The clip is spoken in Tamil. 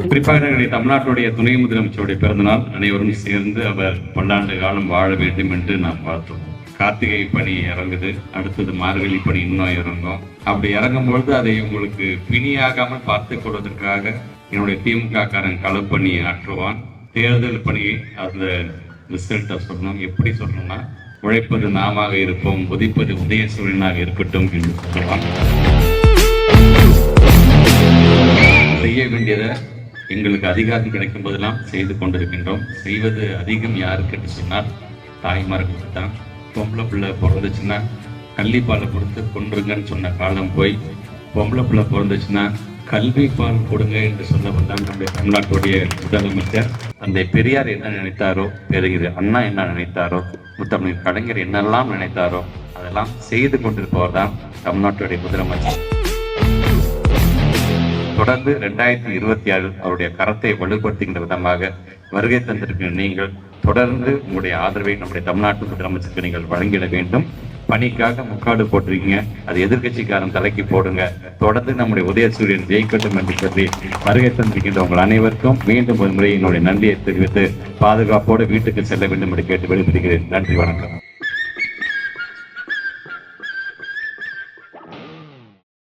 குறிப்பாக தமிழ்நாட்டுடைய துணை முதலமைச்சருடைய பிறந்தநாள் அனைவரும் சேர்ந்து அவர் பல்லாண்டு காலம் வாழ வேண்டும் என்று நாம் பார்த்தோம். கார்த்திகை பணி இறங்குது, அடுத்தது மார்கழி பணி இன்னும் இறங்கும். அப்படி இறங்கும் பொழுது அதை உங்களுக்கு பிணியாகாமல் பார்த்துக் கொள்வதற்காக என்னுடைய திமுக காரன் களப்பணி ஆற்றுவான். தேர்தல் பணியை அந்த ரிசல்ட்டை சொல்லணும். எப்படி சொல்லணும்னா, உழைப்பது நாமாக இருப்போம், உதிப்பது உதயசூரியனாக இருக்கட்டும் என்று சொல்லுவான். செய்ய வேண்டியதை எங்களுக்கு அதிகாரம் கிடைக்கும் போதெல்லாம் செய்து கொண்டிருக்கின்றோம். செய்வது அதிகம் யாருக்கு என்று சொன்னால் தாய்மார்களுக்கு தான். பொம்பளை பிள்ளை பிறந்துச்சுன்னா கள்ளிப்பாலை கொடுத்து கொன்றுங்கன்னு சொன்ன காலம் போய், பொம்பளை பிள்ளை பிறந்துச்சுன்னா கல்வி பால் கொடுங்க என்று சொல்லப்பட்டால் நம்முடைய தமிழ்நாட்டுடைய முதலமைச்சர் தந்தை பெரியார் என்ன நினைத்தாரோ, பெறுகிற அண்ணா என்ன நினைத்தாரோ, முத்தமிழ் கலைஞர் என்னெல்லாம் நினைத்தாரோ அதெல்லாம் செய்து கொண்டிருப்பவர் தான் தமிழ்நாட்டுடைய முதலமைச்சர். தொடர்ந்து 2026 அவருடைய கரத்தை வலுப்படுத்துகின்ற விதமாக வருகை தந்திருக்கிற நீங்கள் தொடர்ந்து உங்களுடைய ஆதரவை நம்முடைய தமிழ்நாட்டு முதலமைச்சருக்கு நீங்கள் வழங்கிட வேண்டும். பணிக்காக முக்காடு போட்டிருக்கீங்க, அது எதிர்கட்சிக்காரன் தலைக்கு போடுங்க. தொடர்ந்து நம்முடைய உதயசூரியன் ஜெயிக்கட்டும் என்று சொல்லி வருகை தந்திருக்கின்ற உங்கள் அனைவருக்கும் மீண்டும் ஒரு முறை என்னுடைய நன்றியை தெரிவித்து பாதுகாப்போடு வீட்டுக்கு செல்ல வேண்டும் என்று கேட்டு விடைபெறுகிறேன். நன்றி, வணக்கம்.